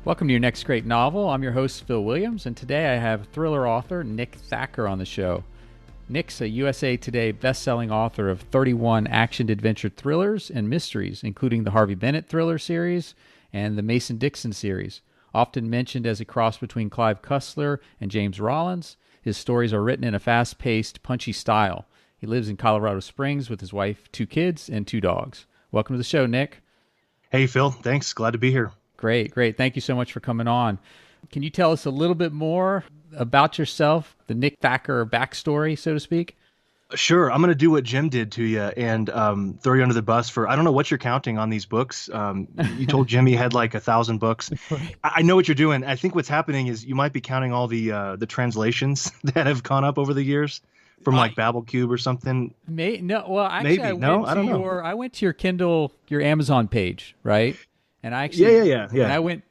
Welcome to your next great novel. I'm your host, Phil Williams, and today I have thriller author Nick Thacker on the show. Nick's a USA Today best-selling author of 31 action-adventure thrillers and mysteries, including the Harvey Bennett thriller series and the Mason-Dixon series. Often mentioned as a cross between Clive Cussler and James Rollins, his stories are written in a fast-paced, punchy style. He lives in Colorado Springs with his wife, 2 kids, and 2 dogs. Welcome to the show, Nick. Hey, Phil. Thanks. Glad to be here. Great, great. Thank you so much for coming on. Can you tell us a little bit more about yourself, the Nick Thacker backstory, so to speak? Sure. I'm going to do what Jim did to you and throw you under the bus for, I don't know what you're counting on these books. You told Jim he had like 1,000 books. Right. I know what you're doing. I think what's happening is you might be counting all the translations that have gone up over the years from like Babel Cube or something. No, well, actually, Maybe. No, I don't know. I went to your Kindle, your Amazon page, right? And I actually, Yeah.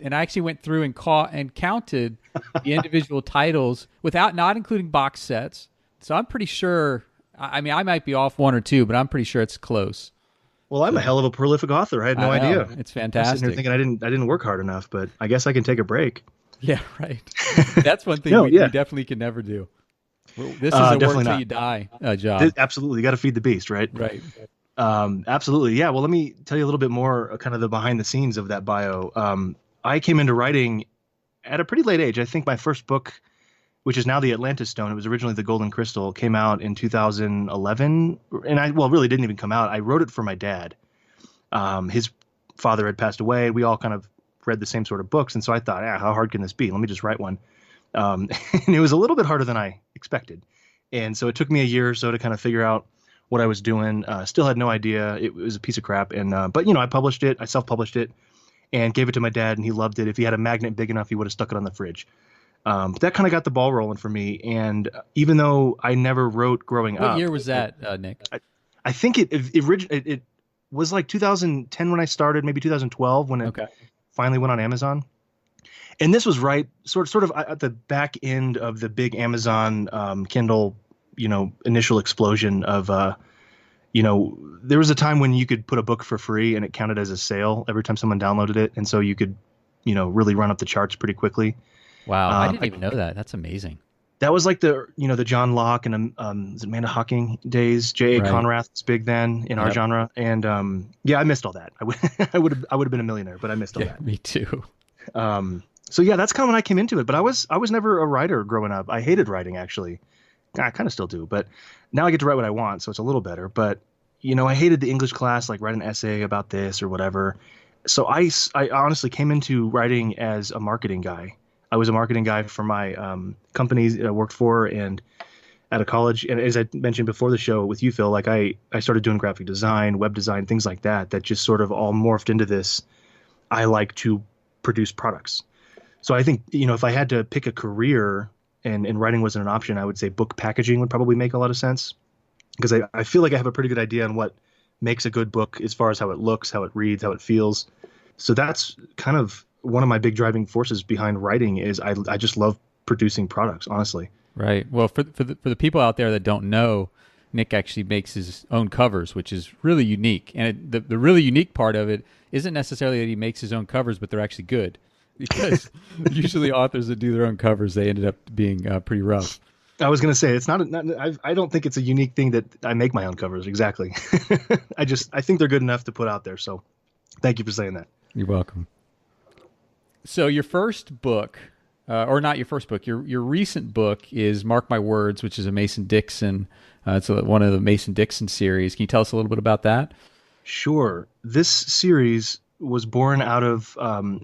And I actually went through and counted the individual titles without not including box sets. So I'm pretty sure. I mean, I might be off 1 or 2, but I'm pretty sure it's close. Well, I'm a hell of a prolific author. I had no I know. idea. It's I'm fantastic. sitting here thinking I didn't work hard enough, but I guess I can take a break. Yeah, right. That's one thing No, we yeah. definitely can never do. This is a work Definitely till not. you die job. Absolutely. You got to feed the beast, right? Right. Absolutely. Yeah. Well, let me tell you a little bit more kind of the behind the scenes of that bio. I came into writing at a pretty late age. I think my first book, which is now The Atlantis Stone, it was originally The Golden Crystal, came out in 2011. And really didn't even come out. I wrote it for my dad. His father had passed away. We all kind of read the same sort of books. And so I thought, how hard can this be? Let me just write one. And it was a little bit harder than I expected. And so it took me a year or so to kind of figure out what I was doing. Still had no idea. It was a piece of crap. And, but I published it. I self-published it and gave it to my dad, and he loved it. If he had a magnet big enough, he would have stuck it on the fridge. But that kind of got the ball rolling for me. And even though I never wrote growing up. What year was that, Nick? I think it was like 2010 when I started, maybe 2012 when it finally went on Amazon. And this was right sort of at the back end of the big Amazon Kindle, initial explosion of, there was a time when you could put a book for free and it counted as a sale every time someone downloaded it. And so you could, really run up the charts pretty quickly. Wow. I didn't even know that. That's amazing. That was like the John Locke and is it Amanda Hawking days. J.A. Right. Conrath was big then in our genre. And I missed all that. I would have been a millionaire, but I missed all that. Me too. So yeah, that's kind of when I came into it. But I was never a writer growing up. I hated writing, actually. I kind of still do, but now I get to write what I want, so it's a little better. But I hated the English class, like write an essay about this or whatever. So I honestly came into writing as a marketing guy. I was a marketing guy for my companies that I worked for and at a college. And as I mentioned before the show with you, Phil, like I started doing graphic design, web design, things like that just sort of all morphed into this. I like to produce products. So I think, if I had to pick a career and writing wasn't an option, I would say book packaging would probably make a lot of sense, because I feel like I have a pretty good idea on what makes a good book as far as how it looks, how it reads, how it feels. So that's kind of one of my big driving forces behind writing is I just love producing products, honestly. Right. Well, for the people out there that don't know, Nick actually makes his own covers, which is really unique. And the really unique part of it isn't necessarily that he makes his own covers, but they're actually good. Because usually authors that do their own covers, they ended up being pretty rough. I was going to say, it's not I don't think it's a unique thing that I make my own covers. Exactly. I think they're good enough to put out there. So thank you for saying that. You're welcome. So your first book, or not your first book, your recent book is Mark My Words, which is a Mason-Dixon. It's one of the Mason-Dixon series. Can you tell us a little bit about that? Sure. This series was born out of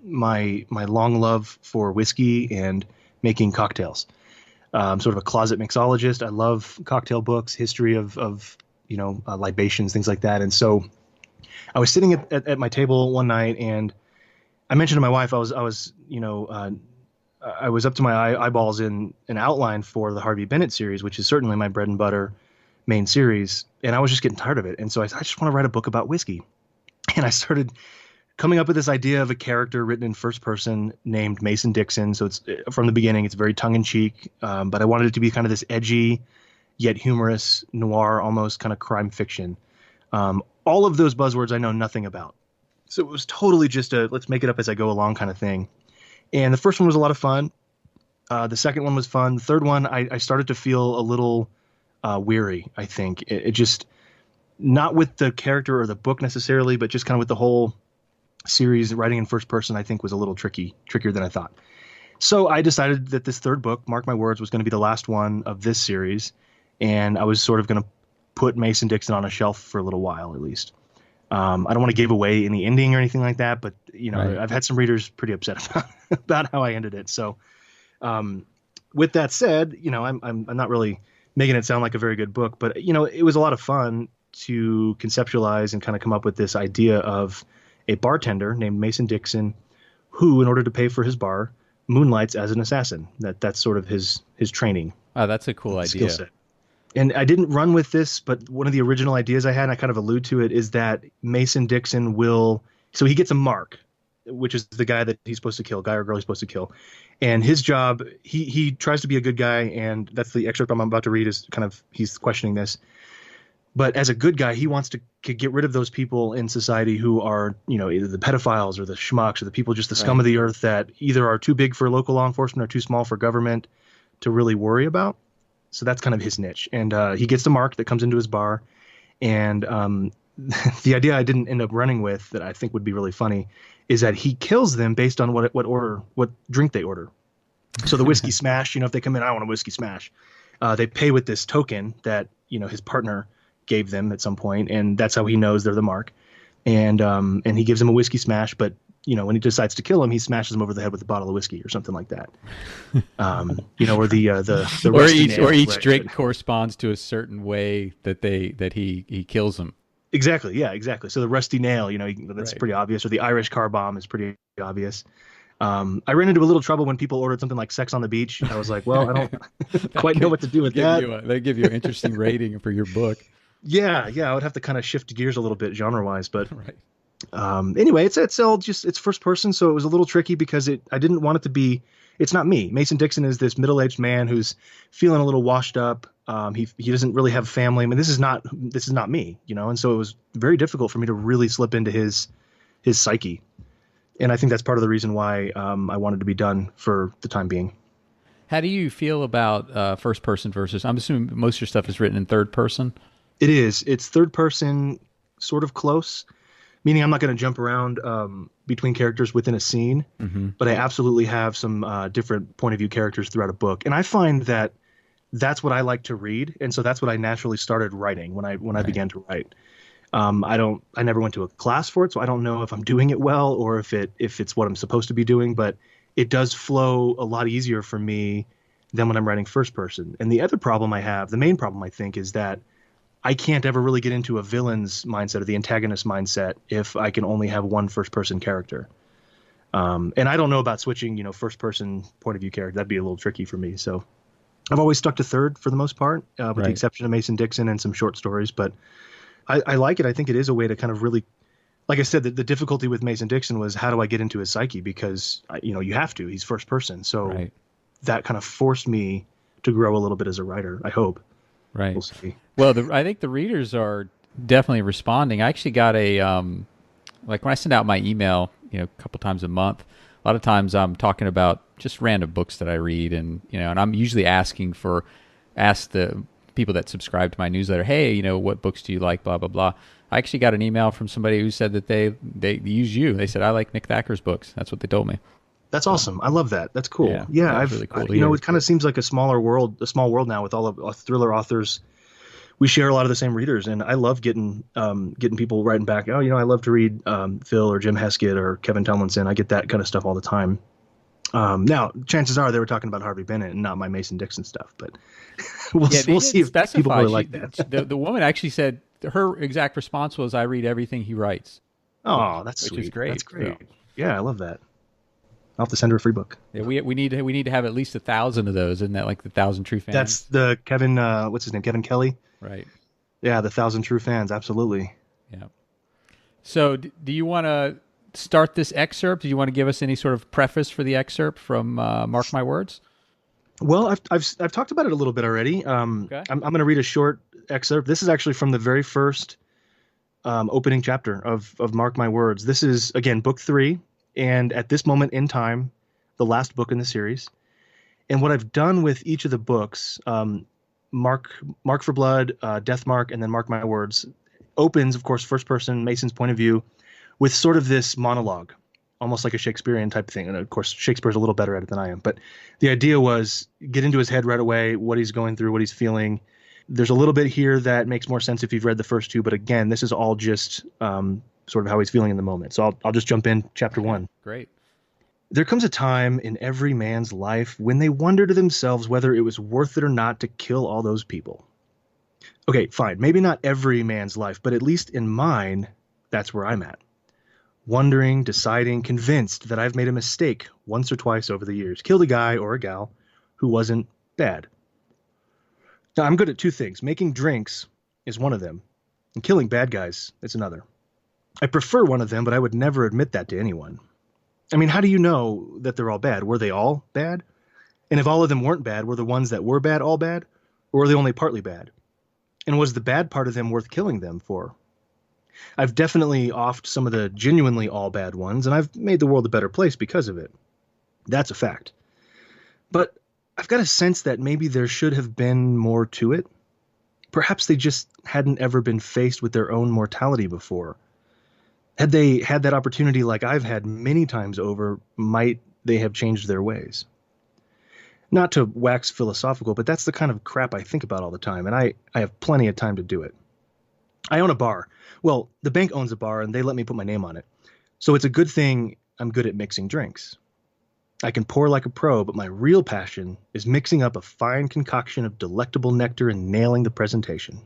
my long love for whiskey and making cocktails. Sort of a closet mixologist. I love cocktail books, history of libations, things like that. And so I was sitting at my table one night, and I mentioned to my wife I was up to my eyeballs in an outline for the Harvey Bennett series, which is certainly my bread and butter main series, and I was just getting tired of it. And so I just want to write a book about whiskey, and I started coming up with this idea of a character written in first person named Mason Dixon. So it's from the beginning, it's very tongue in cheek, but I wanted it to be kind of this edgy yet humorous noir, almost kind of crime fiction. All of those buzzwords I know nothing about. So it was totally just a let's make it up as I go along kind of thing. And the first one was a lot of fun. The second one was fun. The third one, I started to feel a little weary, I think. It just, not with the character or the book necessarily, but just kind of with the whole series. Writing in first person, I think, was a little trickier than I thought. So I decided that this third book, Mark My Words, was going to be the last one of this series. And I was sort of going to put Mason Dixon on a shelf for a little while, at least. I don't want to give away any ending or anything like that, but Right. I've had some readers pretty upset about how I ended it. So, with that said, I'm not really making it sound like a very good book, but it was a lot of fun to conceptualize and kind of come up with this idea of a bartender named Mason Dixon, who, in order to pay for his bar, moonlights as an assassin. That's sort of his training. Oh, that's a cool idea. Skill set. And I didn't run with this, but one of the original ideas I had, and I kind of allude to it, is that Mason Dixon so he gets a mark, which is the guy that he's supposed to kill, guy or girl he's supposed to kill. And his job, he tries to be a good guy, and that's the excerpt I'm about to read is kind of, he's questioning this. But as a good guy, he wants to get rid of those people in society who are, either the pedophiles or the schmucks or the people, just the scum of the earth that either are too big for local law enforcement or too small for government to really worry about. So that's kind of his niche. And he gets the mark that comes into his bar. And the idea I didn't end up running with that I think would be really funny is that he kills them based on what drink they order. So the whiskey smash, if they come in, I want a whiskey smash. They pay with this token that, his partner gave them at some point, and that's how he knows they're the mark. And he gives them a whiskey smash, but when he decides to kill him, he smashes him over the head with a bottle of whiskey or something like that. Or the each drink corresponds to a certain way that he kills them. Exactly. Yeah, exactly. So the rusty nail, that's pretty obvious. Or the Irish car bomb is pretty obvious. I ran into a little trouble when people ordered something like Sex on the Beach. I was like, well, I don't quite know what to do with that. They give you an interesting rating for your book. Yeah, I would have to kind of shift gears a little bit genre-wise, but right. Anyway, it's all just, it's first person, so it was a little tricky because I didn't want it to be. It's not me. Mason Dixon is this middle-aged man who's feeling a little washed up. He doesn't really have a family. I mean, this is not me, and so it was very difficult for me to really slip into his psyche, and I think that's part of the reason why I wanted to be done for the time being. How do you feel about first person versus? I'm assuming most of your stuff is written in third person. It is. It's third person, sort of close, meaning I'm not going to jump around between characters within a scene, but I absolutely have some different point of view characters throughout a book. And I find that that's what I like to read. And so that's what I naturally started writing when I began to write. I never went to a class for it, so I don't know if I'm doing it well or if it's what I'm supposed to be doing, but it does flow a lot easier for me than when I'm writing first person. And the other problem I have, the main problem I think, is that I can't ever really get into a villain's mindset or the antagonist mindset if I can only have one first person character. And I don't know about switching, first person point of view character. That'd be a little tricky for me. So I've always stuck to third for the most part, with the exception of Mason Dixon and some short stories. But I like it. I think it is a way to kind of really, like I said, the difficulty with Mason Dixon was how do I get into his psyche? Because, you have to. He's first person. So that kind of forced me to grow a little bit as a writer, I hope. Right. We'll see. Well, I think the readers are definitely responding. I actually got like when I send out my email, a couple times a month, a lot of times I'm talking about just random books that I read, and and I'm usually ask the people that subscribe to my newsletter, hey, what books do you like, blah blah blah. I actually got an email from somebody who said that they use you. They said, I like Nick Thacker's books. That's what they told me. That's awesome. I love that. That's cool. Yeah, that's really cool. It kind of seems like a small world now with all of thriller authors. We share a lot of the same readers, and I love getting people writing back. Oh, I love to read Phil or Jim Heskett or Kevin Tomlinson. I get that kind of stuff all the time. Now, chances are they were talking about Harvey Bennett and not my Mason Dixon stuff, but we'll see if people really like that. The woman actually said her exact response was, "I read everything he writes." Oh, that's sweet. Which is great. That's great. Yeah, I love that. I'll have to send her a free book. Yeah, we need to have at least 1,000 of those. Isn't that like the 1,000 True Fans? That's the Kevin. What's his name? Kevin Kelly. Right. Yeah, the 1,000 True Fans. Absolutely. Yeah. So, do you want to start this excerpt? Do you want to give us any sort of preface for the excerpt from Mark My Words? Well, I've talked about it a little bit already. Okay. I'm going to read a short excerpt. This is actually from the very first opening chapter of Mark My Words. This is, again, book 3. And at this moment in time, the last book in the series. And what I've done with each of the books, Mark for Blood, Death Mark, and then Mark My Words, opens, of course, first person, Mason's point of view, with sort of this monologue, almost like a Shakespearean type of thing. And of course, Shakespeare's a little better at it than I am. But the idea was get into his head right away, what he's going through, what he's feeling. There's a little bit here that makes more sense if you've read the first two. But again, this is all just sort of how he's feeling in the moment. So I'll just jump in chapter 1. Great. There comes a time in every man's life when they wonder to themselves whether it was worth it or not to kill all those people. Okay, fine. Maybe not every man's life, but at least in mine, that's where I'm at. Wondering, deciding, convinced that I've made a mistake once or twice over the years. Killed a guy or a gal who wasn't bad. Now, I'm good at 2 things. Making drinks is one of them, and killing bad guys is another. I prefer one of them, but I would never admit that to anyone. I mean, how do you know that they're all bad? Were they all bad? And if all of them weren't bad, were the ones that were bad all bad? Or were they only partly bad? And was the bad part of them worth killing them for? I've definitely offed some of the genuinely all bad ones, and I've made the world a better place because of it. That's a fact. But I've got a sense that maybe there should have been more to it. Perhaps they just hadn't ever been faced with their own mortality before. Had they had that opportunity like I've had many times over, might they have changed their ways? Not to wax philosophical, but that's the kind of crap I think about all the time, and I have plenty of time to do it. I own a bar. Well, the bank owns a bar, and they let me put my name on it. So it's a good thing I'm good at mixing drinks. I can pour like a pro, but my real passion is mixing up a fine concoction of delectable nectar and nailing the presentation.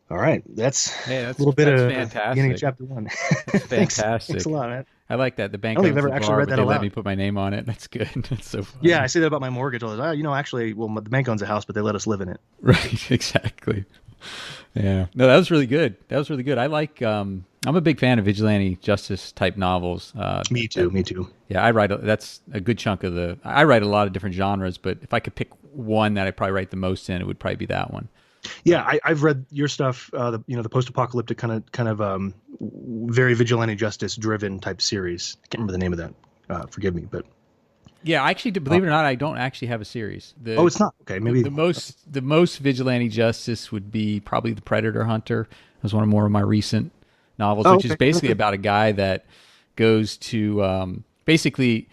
All right, that's a little bit of fantastic. Beginning of chapter 1. That's Thanks. fantastic. Thanks a lot, man. I like that. The bank I don't think owns I've ever the actually bar, read but that they aloud. let me put my name on it. That's good. That's so funny. Yeah, I say that about my mortgage all the time. Actually, well, the bank owns a house, but they let us live in it. Right, exactly. Yeah. No, that was really good. That was really good. I like, I'm a big fan of vigilante justice type novels. Me too. Yeah, that's a good chunk of I write a lot of different genres, but if I could pick one that I probably write the most in, it would probably be that one. Yeah, I've read your stuff, the post-apocalyptic kind of very vigilante justice driven type series. I can't remember the name of that. Forgive me, but yeah, actually, believe it or not, I don't actually have a series. It's not okay. Maybe the most vigilante justice would be probably The Predator Hunter. It was one of more of my recent novels, which is basically about a guy that goes to basically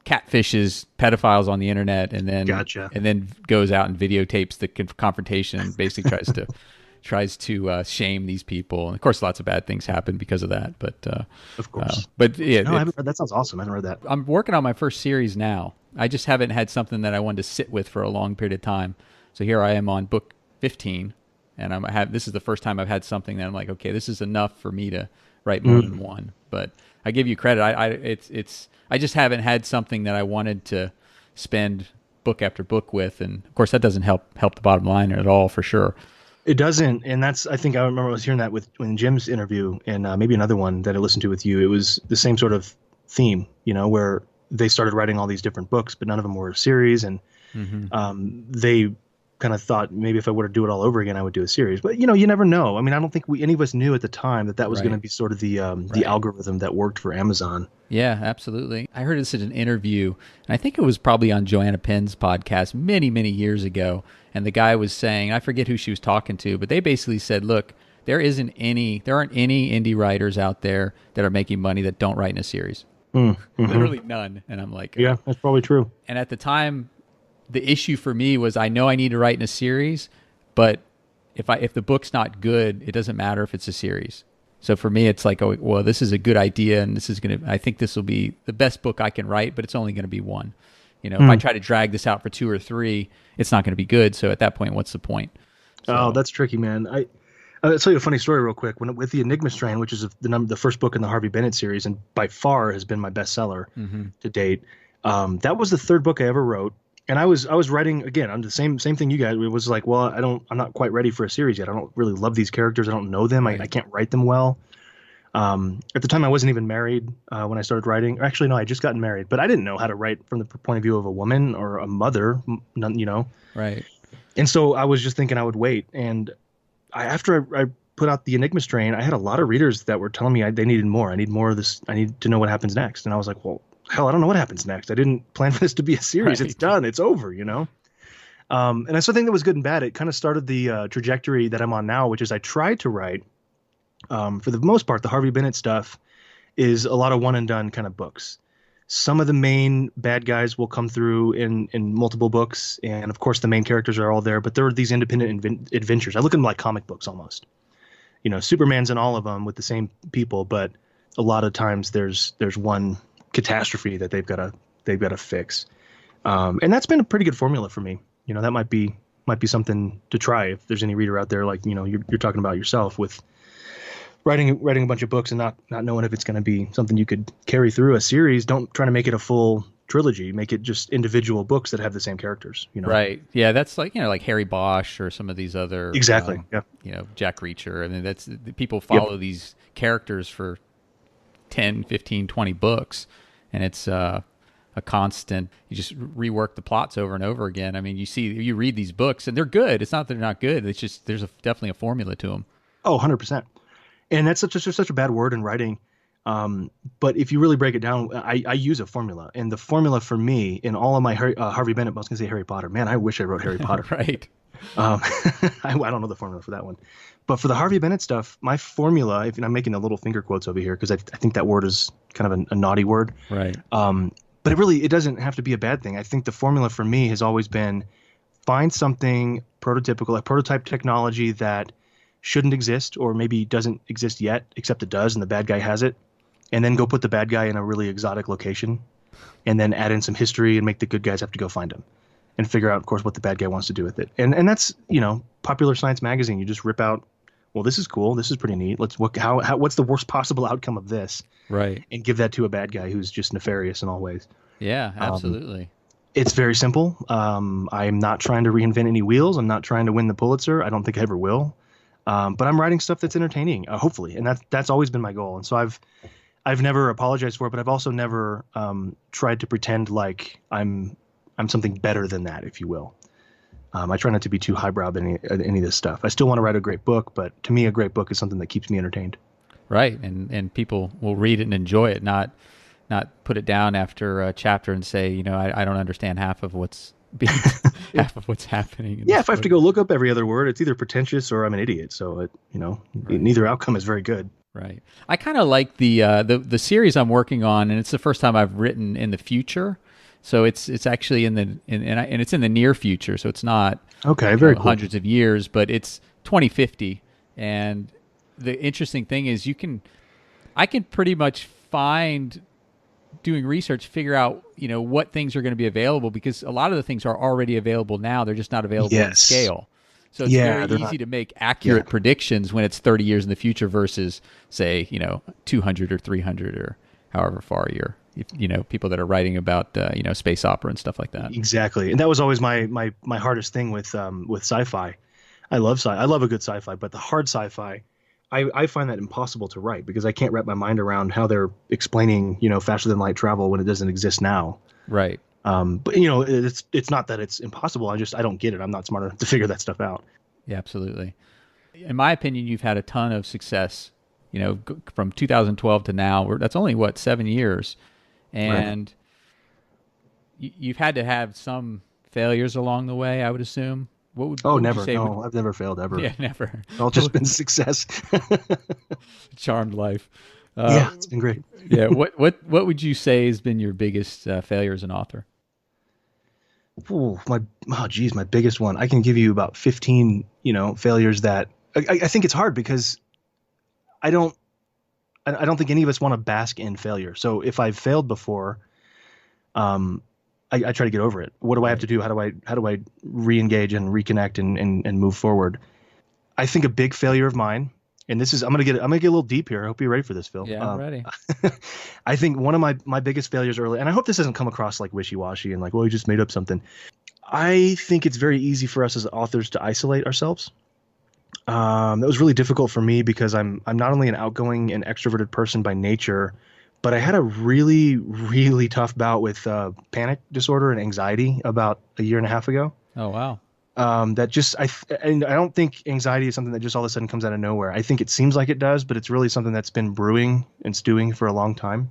catfishes pedophiles on the internet, and then goes out and videotapes the confrontation and basically tries to shame these people. And of course, lots of bad things happen because of that. But of course, but yeah, no, I haven't read, that sounds awesome. I haven't read that. I'm working on my first series now. I just haven't had something that I wanted to sit with for a long period of time. So here I am on book 15, and this is the first time I've had something that I'm like, okay, this is enough for me to write more than one. But I give you credit. I just haven't had something that I wanted to spend book after book with, and of course that doesn't help the bottom line at all, for sure. It doesn't, and I think I remember I was hearing that when Jim's interview, and maybe another one that I listened to with you. It was the same sort of theme, where they started writing all these different books, but none of them were a series, and they kind of thought maybe if I were to do it all over again, I would do a series. But you never know. I mean, I don't think any of us knew at the time that was going to be sort of the algorithm that worked for Amazon. Yeah, absolutely. I heard this in an interview, and I think it was probably on Joanna Penn's podcast many, many years ago. And the guy was saying, I forget who she was talking to, but they basically said, look, there aren't any indie writers out there that are making money that don't write in a series. Literally none. And I'm like, yeah, that's probably true. And at the time, the issue for me was I know I need to write in a series, but if the book's not good, it doesn't matter if it's a series. So for me, it's like, oh, well, this is a good idea, and I think this will be the best book I can write, but it's only going to be one. If I try to drag this out for 2 or 3, it's not going to be good. So at that point, what's the point? So, oh, that's tricky, man. I'll tell you a funny story real quick. With the Enigmas Train, which is the first book in the Harvey Bennett series, and by far has been my bestseller to date, that was the 3rd book I ever wrote. And I was writing again on the same thing you guys. It was like, well, I'm not quite ready for a series yet. I don't really love these characters. I don't know them. I can't write them well. At the time, I wasn't even married when I started writing. Actually, no, I had just gotten married, but I didn't know how to write from the point of view of a woman or a mother. Right. And so I was just thinking I would wait. And after I put out the Enigmas Train, I had a lot of readers that were telling me they needed more. I need more of this. I need to know what happens next. And I was like, well, hell, I don't know what happens next. I didn't plan for this to be a series. It's Right. done. It's over, And I still think that was good and bad. It kind of started the trajectory that I'm on now, which is I tried to write, for the most part, the Harvey Bennett stuff is a lot of one and done kind of books. Some of the main bad guys will come through in multiple books, and of course the main characters are all there. But there are these independent adventures. I look at them like comic books almost. Superman's in all of them with the same people, but a lot of times there's one catastrophe that they've got to fix. And that's been a pretty good formula for me. That might be something to try if there's any reader out there, like, you're talking about yourself with writing a bunch of books and not knowing if it's going to be something you could carry through a series. Don't try to make it a full trilogy. Make it just individual books that have the same characters, Right. Yeah, that's like, like Harry Bosch or some of these other Exactly. Yeah. Jack Reacher. I mean, that's people follow these characters for 10, 15, 20 books, and it's a constant. You just rework the plots over and over again. I mean, you read these books and they're good. It's not that they're not good. It's just there's definitely a formula to them. Oh, 100%. And that's such a bad word in writing. But if you really break it down, I use a formula, and the formula for me in all of my Harvey Bennett, I was going to say Harry Potter. Man, I wish I wrote Harry Potter. Right. I don't know the formula for that one, but for the Harvey Bennett stuff, my formula, if I'm making a little finger quotes over here, because I think that word is kind of a naughty word. Right. But it doesn't have to be a bad thing. I think the formula for me has always been find something prototypical, a prototype technology that shouldn't exist or maybe doesn't exist yet, except it does, and the bad guy has it, and then go put the bad guy in a really exotic location, and then add in some history and make the good guys have to go find him and figure out, of course, what the bad guy wants to do with it. And that's, Popular Science Magazine. You just rip out, well, this is cool. This is pretty neat. What's the worst possible outcome of this? Right. And give that to a bad guy who's just nefarious in all ways. Yeah, absolutely. It's very simple. I'm not trying to reinvent any wheels. I'm not trying to win the Pulitzer. I don't think I ever will. But I'm writing stuff that's entertaining, hopefully. And that's always been my goal. And so I've never apologized for it, but I've also never tried to pretend like I'm something better than that, if you will. I try not to be too highbrow in any of this stuff. I still want to write a great book, but to me, a great book is something that keeps me entertained. Right, and people will read it and enjoy it, not put it down after a chapter and say, I don't understand half of what's being half of what's happening. Yeah, if I have to go look up every other word, it's either pretentious or I'm an idiot. So neither outcome is very good. Right. I kind of like the series I'm working on, and it's the first time I've written in the future. So it's actually and it's in the near future. So it's not very cool. hundreds of years, but it's 2050. And the interesting thing is I can pretty much find, doing research, figure out what things are going to be available, because a lot of the things are already available now. They're just not available in scale. So it's very easy to make accurate predictions when it's 30 years in the future versus, say, 200 or 300 or however far people that are writing about space opera and stuff like that. Exactly. And that was always my hardest thing with sci-fi. I love a good sci-fi, but the hard sci-fi, I find that impossible to write because I can't wrap my mind around how they're explaining, faster than light travel when it doesn't exist now. Right. But it's not that it's impossible. I don't get it. I'm not smart enough to figure that stuff out. Yeah, absolutely. In my opinion, you've had a ton of success, from 2012 to now. That's only 7 years. And you've had to have some failures along the way, I would assume. What never. No, I've never failed ever. Yeah, never. It's all just been success. Charmed life. Yeah, it's been great. Yeah. What would you say has been your biggest failure as an author? My biggest one. I can give you about 15, failures that I think it's hard because I don't think any of us want to bask in failure. So if I've failed before, I try to get over it. What do I have to do? How do I re-engage and reconnect and move forward? I think a big failure of mine, and this is, I'm gonna get a little deep here. I hope you're ready for this, Phil. Yeah, I'm ready. I think one of my biggest failures early, and I hope this doesn't come across like wishy-washy and like, well, you just made up something. I think it's very easy for us as authors to isolate ourselves. That was really difficult for me because I'm not only an outgoing and extroverted person by nature, but I had a really, really tough bout with panic disorder and anxiety about a year and a half ago. Oh, wow. And I don't think anxiety is something that just all of a sudden comes out of nowhere. I think it seems like it does, but it's really something that's been brewing and stewing for a long time.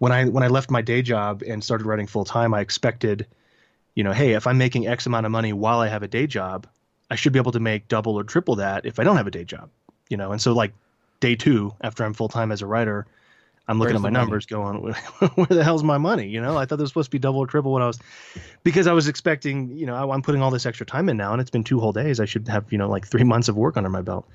when I left my day job and started writing full time, I expected, hey, if I'm making X amount of money while I have a day job, I should be able to make double or triple that if I don't have a day job, And so like day two, after I'm full time as a writer, I'm looking Where's at the my money? numbers going, where the hell's my money? I thought there was supposed to be double or triple because I was expecting, I'm putting all this extra time in now and it's been 2 whole days. I should have, like 3 months of work under my belt.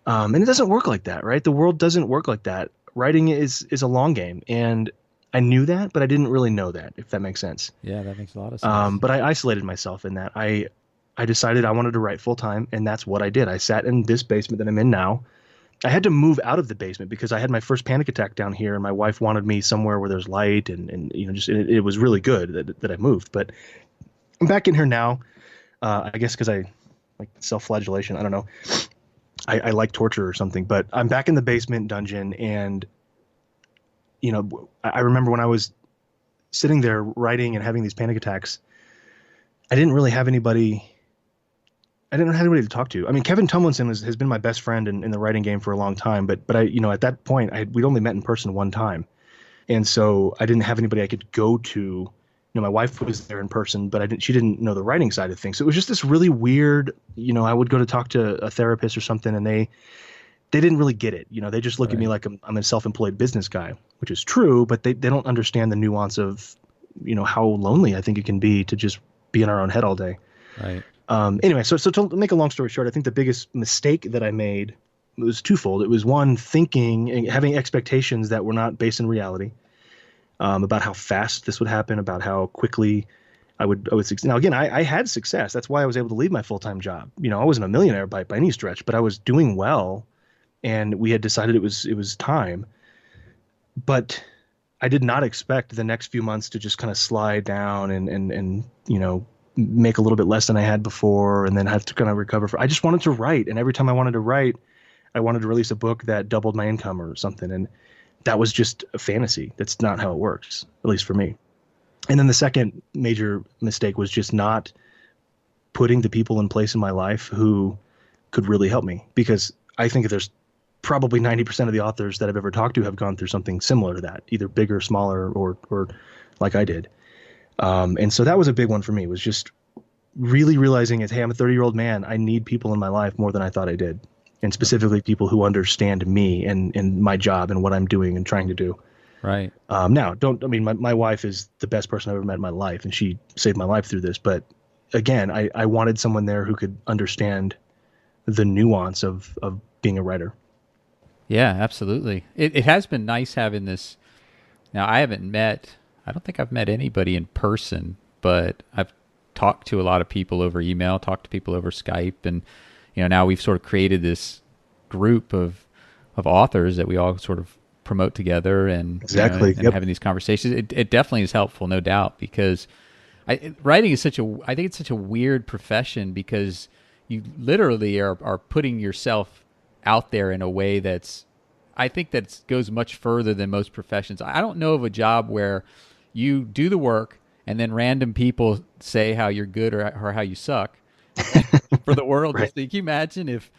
And it doesn't work like that, right? The world doesn't work like that. Writing is a long game. And I knew that, but I didn't really know that, if that makes sense. Yeah, that makes a lot of sense. But I isolated myself in that. I decided I wanted to write full time, and that's what I did. I sat in this basement that I'm in now. I had to move out of the basement because I had my first panic attack down here, and my wife wanted me somewhere where there's light, and just it was really good that I moved. But I'm back in here now. I guess because I like self-flagellation. I don't know. I like torture or something, but I'm back in the basement dungeon, and I remember when I was sitting there writing and having these panic attacks, I didn't really have anybody. I didn't have anybody to talk to. I mean, Kevin Tumlinson has been my best friend in the writing game for a long time, but I, at that point, we'd only met in person one time, and so I didn't have anybody I could go to. My wife was there in person, but she didn't know the writing side of things. So it was just this really weird. I would go to talk to a therapist or something, and they didn't really get it. They just look at me like I'm a self-employed business guy, which is true, but they don't understand the nuance of how lonely I think it can be to just be in our own head all day. Right. Anyway, so to make a long story short, I think the biggest mistake that I made was twofold. It was one, thinking and having expectations that were not based in reality, about how fast this would happen, about how quickly I would succeed. Now, again, I had success. That's why I was able to leave my full-time job. I wasn't a millionaire by any stretch, but I was doing well, and we had decided it was time. But I did not expect the next few months to just kind of slide down and make a little bit less than I had before, and then have to kind of recover. I just wanted to write, and every time I wanted to write, I wanted to release a book that doubled my income or something, and that was just a fantasy. That's not how it works, at least for me. And then the second major mistake was just not putting the people in place in my life who could really help me, because I think there's probably 90% of the authors that I've ever talked to have gone through something similar to that, either bigger, smaller, or like I did. And so that was a big one for me, was just really realizing hey, I'm a 30-year-old man. I need people in my life more than I thought I did. And specifically people who understand me and my job and what I'm doing and trying to do. Right. Now, my wife is the best person I've ever met in my life, and she saved my life through this. But again, I wanted someone there who could understand the nuance of being a writer. Yeah, absolutely. It has been nice having this. Now, I don't think I've met anybody in person, but I've talked to a lot of people over email, talked to people over Skype, and now we've sort of created this group of authors that we all sort of promote together, and exactly, and having these conversations. It definitely is helpful, no doubt, because writing is I think it's such a weird profession, because you literally are putting yourself out there in a way I think that goes much further than most professions. I don't know of a job where you do the work and then random people say how you're good or how you suck for the world. Right. Can you imagine if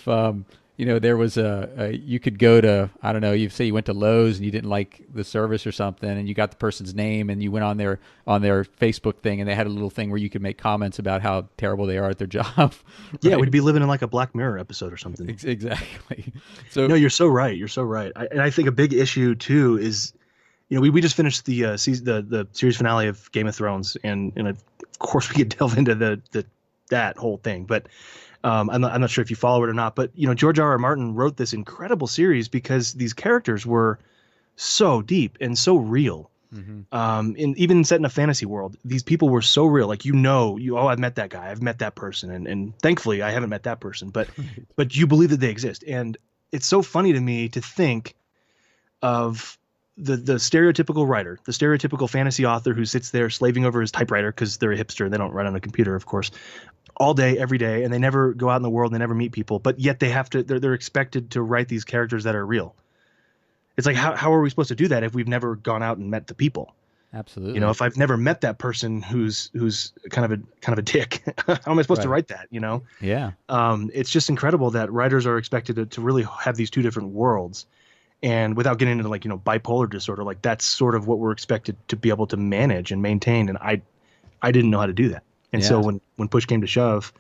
there was you could go to, I don't know, you say you went to Lowe's and you didn't like the service or something, and you got the person's name and you went on their Facebook thing, and they had a little thing where you could make comments about how terrible they are at their job. Right? Yeah, we'd be living in like a Black Mirror episode or something. Exactly. So no, you're so right. You're so right. And I think a big issue too is, we just finished the series finale of Game of Thrones, and of course we could delve into that whole thing, but I'm not sure if you follow it or not, but George R.R. Martin wrote this incredible series because these characters were so deep and so real. Mm-hmm. And even set in a fantasy world, these people were so real. Like, I've met that guy, I've met that person, and thankfully I haven't met that person, but you believe that they exist. And it's so funny to me to think of the stereotypical writer, the stereotypical fantasy author who sits there slaving over his typewriter, because they're a hipster, they don't write on a computer, of course, all day, every day, and they never go out in the world, and they never meet people, but yet they're expected to write these characters that are real. It's like, how are we supposed to do that if we've never gone out and met the people? Absolutely. If I've never met that person who's kind of a dick, how am I supposed to write that? Yeah. It's just incredible that writers are expected to really have these two different worlds. And without getting into like, bipolar disorder, like that's sort of what we're expected to be able to manage and maintain. And I didn't know how to do that. And so Yeah. when push came to shove,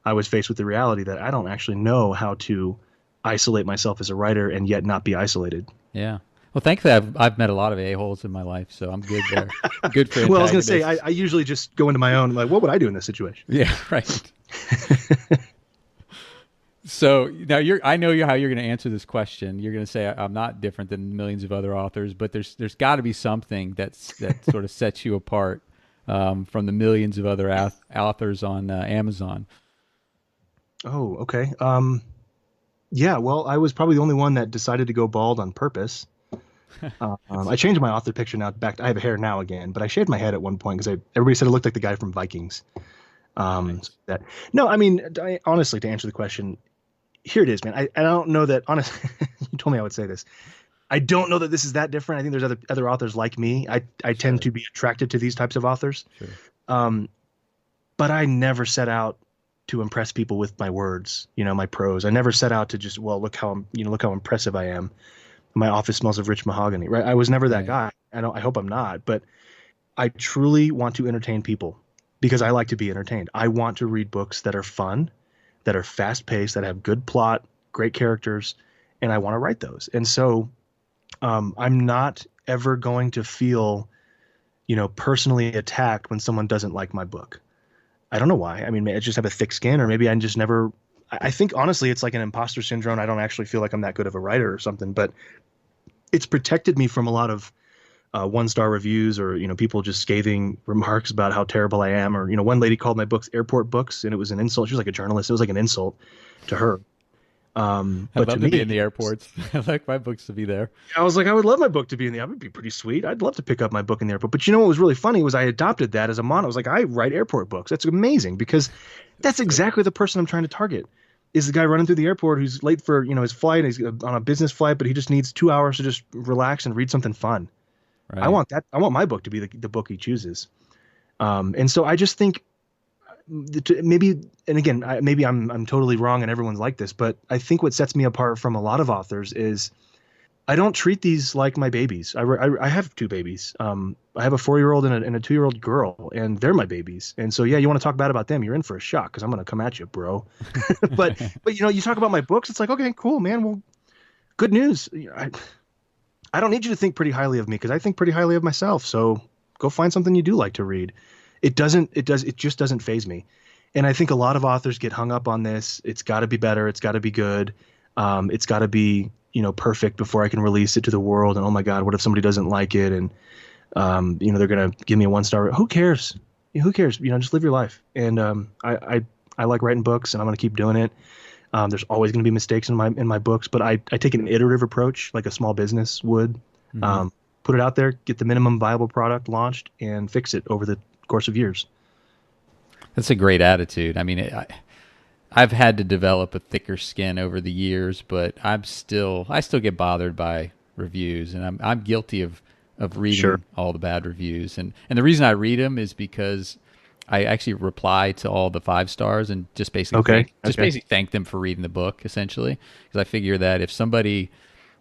I was faced with the reality that I don't actually know how to isolate myself as a writer and yet not be isolated. Yeah. Well, thankfully, I've met a lot of a-holes in my life, so I'm good there. Good for Well, I was going to say, antagonists. I usually just go into my own, like, what would I do in this situation? Yeah, right. So now I know how you're going to answer this question. You're going to say I'm not different than millions of other authors, but there's got to be something that sort of sets you apart from the millions of other authors on Amazon. Oh, okay. Yeah, well, I was probably the only one that decided to go bald on purpose. I changed my author picture now back. I have hair now again, but I shaved my head at one point because everybody said it looked like the guy from Vikings. Nice. That no, I mean, honestly, to answer the question, here it is, man. I don't know that. Honestly, you told me I would say this. I don't know that this is that different. I think there's other authors like me. I tend Sure. to be attracted to these types of authors. Sure. Um, but I never set out to impress people with my words, my prose. I never set out to just, well, look how impressive I am. My office smells of rich mahogany, right? I was never that Right. guy. I hope I'm not, but I truly want to entertain people because I like to be entertained. I want to read books that are fun, that are fast paced, that have good plot, great characters, and I want to write those. And so, I'm not ever going to feel, personally attacked when someone doesn't like my book. I don't know why. I mean, I just have a thick skin, or maybe I just never. I think honestly, it's like an imposter syndrome. I don't actually feel like I'm that good of a writer or something, but it's protected me from a lot of one-star reviews or people just scathing remarks about how terrible I am. Or one lady called my books airport books, and it was an insult. She was like a journalist. It was like an insult to her. I'd But love to to be in me, the airports. I like my books to be there. I was like, I would love my book to be in the. That would be pretty sweet. I'd love to pick up my book in the airport. But what was really funny was I adopted that as a motto. I was like, I write airport books. That's amazing because that's exactly the person I'm trying to target. Is the guy running through the airport who's late for his flight? He's on a business flight, but he just needs 2 hours to just relax and read something fun. I Right. want that. I want my book to be the book he chooses. And so I just think maybe, and again, maybe I'm totally wrong and everyone's like this, but I think what sets me apart from a lot of authors is I don't treat these like my babies. I have two babies. I have a 4-year-old and a 2-year-old girl, and they're my babies. And so, yeah, you want to talk bad about them, you're in for a shock because I'm going to come at you, bro. but you talk about my books, it's like, okay, cool, man. Well, good news. I don't need you to think pretty highly of me because I think pretty highly of myself. So go find something you do like to read. It just doesn't faze me. And I think a lot of authors get hung up on this. It's got to be better. It's got to be good. It's got to be, perfect before I can release it to the world. And oh my God, what if somebody doesn't like it? And, they're going to give me a 1-star. Who cares? Who cares? Just live your life. And, I like writing books and I'm going to keep doing it. There's always going to be mistakes in my books, but I take an iterative approach like a small business would. Hmm. Put it out there, get the minimum viable product launched and fix it over the course of years. That's a great attitude. I mean, I've had to develop a thicker skin over the years, but I still get bothered by reviews, and I'm guilty of Sure. reading all the bad reviews, and the reason I read them is because I actually reply to all the 5 stars and Okay. Okay. basically thank them for reading the book, essentially, because I figure that if somebody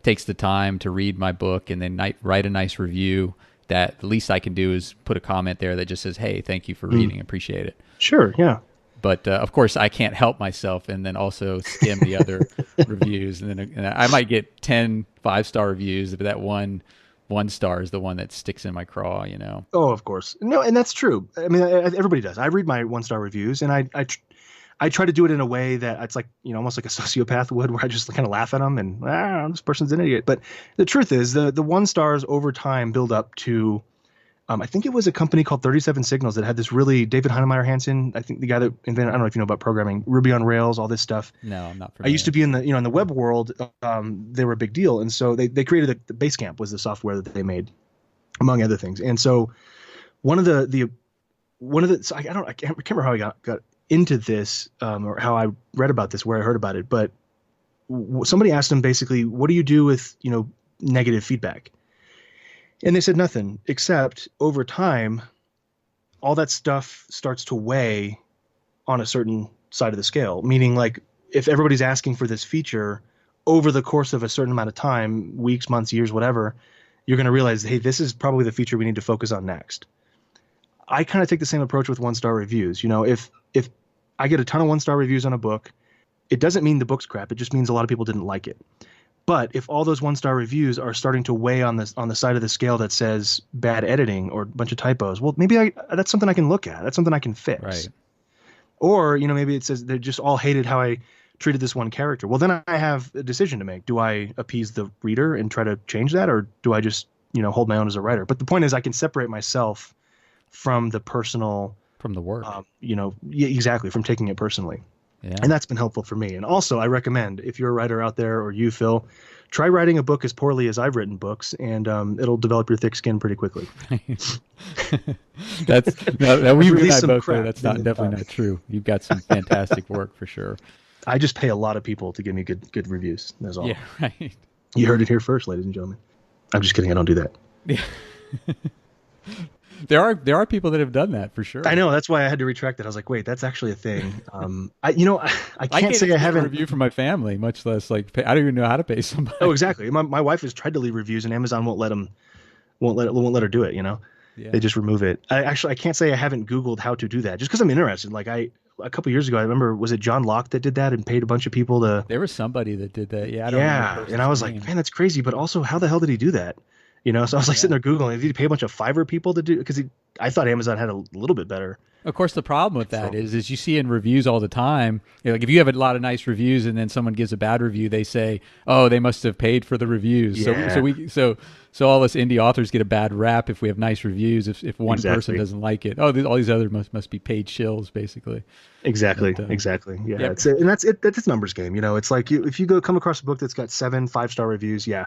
takes the time to read my book and then write a nice review, that the least I can do is put a comment there that just says, "Hey, thank you for Mm, reading, appreciate it." sure. Yeah. But of course, I can't help myself and then also skim the other reviews, and I might get 10 5-star reviews, but that one star is the one that sticks in my craw. Oh, of course. No, and that's true. I mean, everybody does. I read my 1-star reviews, and I try to do it in a way that it's like, almost like a sociopath would, where I just kind of laugh at them and this person's an idiot. But the truth is, the 1-stars over time build up to. I think it was a company called 37 Signals that had this really David Heinemeier Hansen. I think the guy that invented. I don't know if you know about programming, Ruby on Rails, all this stuff. No, I'm not I used to familiar. be in the web world. They were a big deal, and so they created the Basecamp was the software that they made, among other things. And so one of the one of the so I can't remember how I got into this, or how I read about this, where I heard about it, but somebody asked him basically, what do you do with negative feedback? And they said nothing, except over time all that stuff starts to weigh on a certain side of the scale, meaning like if everybody's asking for this feature, over the course of a certain amount of time, weeks, months, years, whatever, you're going to realize, hey, this is probably the feature we need to focus on next. I kind of take the same approach with 1-star reviews. If I get a ton of 1-star reviews on a book, it doesn't mean the book's crap. It just means a lot of people didn't like it. But if all those 1-star reviews are starting to weigh on the side of the scale that says bad editing or a bunch of typos, well, maybe that's something I can look at. That's something I can fix. Right. Or, maybe it says they just all hated how I treated this one character. Well, then I have a decision to make. Do I appease the reader and try to change that, or do I just, hold my own as a writer? But the point is, I can separate myself from the personal, from the work. Yeah, exactly, from taking it personally. Yeah. And that's been helpful for me. And also, I recommend, if you're a writer out there, or you, Phil, try writing a book as poorly as I've written books, and it'll develop your thick skin pretty quickly. We've got both there. That's definitely not true. You've got some fantastic work for sure. I just pay a lot of people to give me good reviews. That's all. Yeah, right. You heard it here first, ladies and gentlemen. I'm just kidding. I don't do that. Yeah. There are people that have done that for sure. I know. That's why I had to retract that. I was like, wait, that's actually a thing. I can't say I haven't a review from my family, much less I don't even know how to pay somebody. Oh, exactly. My wife has tried to leave reviews, and Amazon won't let her do it. Yeah. They just remove it. I can't say I haven't Googled how to do that, just because I'm interested. Like a couple years ago, I remember, was it John Locke that did that and paid a bunch of people to? There was somebody that did that. Yeah. I don't remember and I was like, man, that's crazy. But also, how the hell did he do that? So I was like sitting there Googling, did he pay a bunch of Fiverr people to do? Because I thought Amazon had a little bit better. Of course, the problem with that is you see in reviews all the time, like if you have a lot of nice reviews and then someone gives a bad review, they say, "Oh, they must have paid for the reviews." Yeah. So all us indie authors get a bad rap if we have nice reviews. If one person doesn't like it, all these others must be paid shills, basically. Exactly. Exactly. Yeah. Yep. That's it. And that's it. That's a numbers game. It's like if you come across a book that's got 7 5-star reviews, yeah,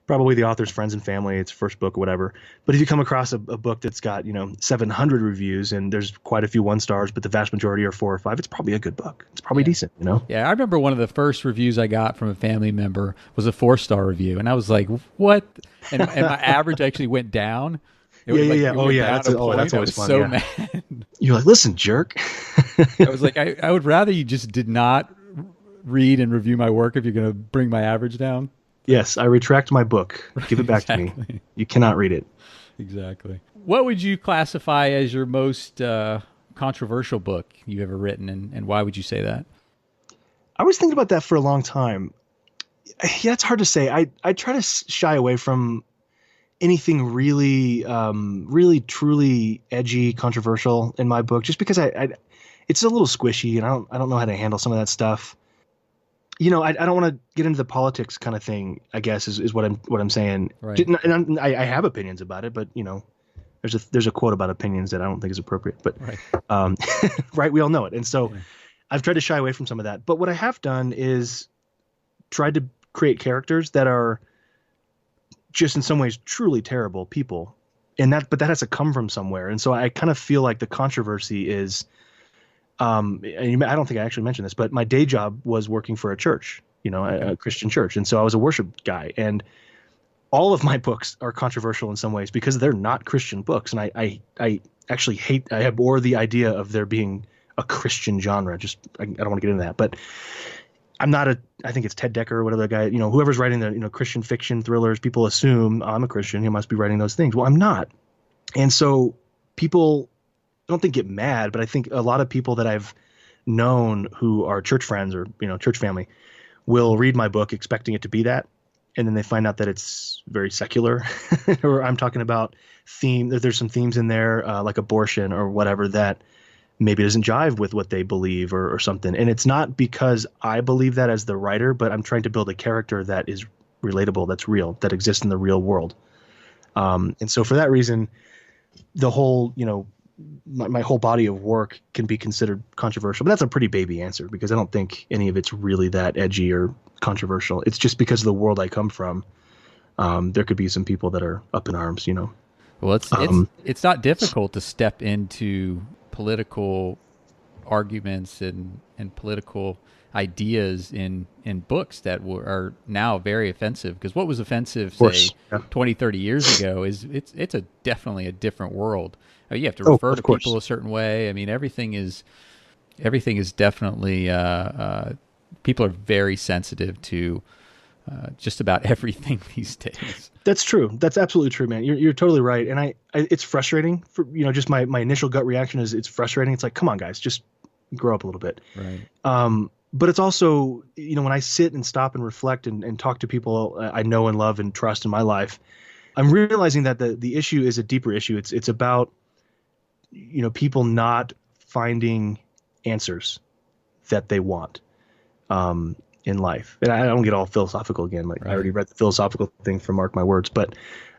probably the author's friends and family, it's first book or whatever. But if you come across a book that's got 700 reviews and there's quite a few 1-stars, but the vast majority are 4 or 5, it's probably a good book. It's probably decent. Yeah, I remember one of the first reviews I got from a family member was a 4-star review, and I was like, "What?" And my average actually went down. That's always fun. So mad. You're like, "Listen, jerk." I was like, I would rather you just did not read and review my work if you're going to bring my average down. Yes, I retract my book. Give it back to me. You cannot read it. Exactly. What would you classify as your most controversial book you've ever written, and why would you say that? I was thinking about that for a long time. Yeah, it's hard to say. I try to shy away from anything really, really, truly edgy, controversial in my book, just because it's a little squishy, and I don't know how to handle some of that stuff. I don't want to get into the politics kind of thing, I guess, is what I'm saying. Right. And I have opinions about it, but there's a quote about opinions that I don't think is appropriate. But right, right, we all know it, and so I've tried to shy away from some of that. But what I have done is tried to create characters that are just in some ways truly terrible people, but that has to come from somewhere. And so I kind of feel like the controversy is. And I don't think I actually mentioned this, but my day job was working for a church, a Christian church. And so I was a worship guy, and all of my books are controversial in some ways because they're not Christian books. And I actually abhor the idea of there being a Christian genre. I don't want to get into that, but I'm not I think it's Ted Decker or whatever the guy, whoever's writing the, Christian fiction thrillers, people assume I'm a Christian. He must be writing those things. Well, I'm not. And so people, I don't think get mad, but I think a lot of people that I've known who are church friends or, church family will read my book expecting it to be that. And then they find out that it's very secular or I'm talking about there's some themes in there like abortion or whatever that maybe doesn't jive with what they believe or something. And it's not because I believe that as the writer, but I'm trying to build a character that is relatable, that's real, that exists in the real world. And so for that reason, the whole, my whole body of work can be considered controversial, but that's a pretty baby answer because I don't think any of it's really that edgy or controversial. It's just because of the world I come from. There could be some people that are up in arms, Well, it's not difficult to step into political arguments and political ideas in books that are now very offensive, because what was offensive, say, 20, 30 years ago is it's definitely a different world. You have to refer to people a certain way. I mean, everything is definitely people are very sensitive to just about everything these days. That's true. That's absolutely true, man. You're totally right. And it's frustrating for, just my initial gut reaction is it's frustrating. It's like, come on, guys, just grow up a little bit. Right. But it's also, when I sit and stop and reflect and talk to people I know and love and trust in my life, I'm realizing that the issue is a deeper issue. It's about, people not finding answers that they want in life. And I don't get all philosophical again. Like, right. I already read the philosophical thing from Mark My Words, but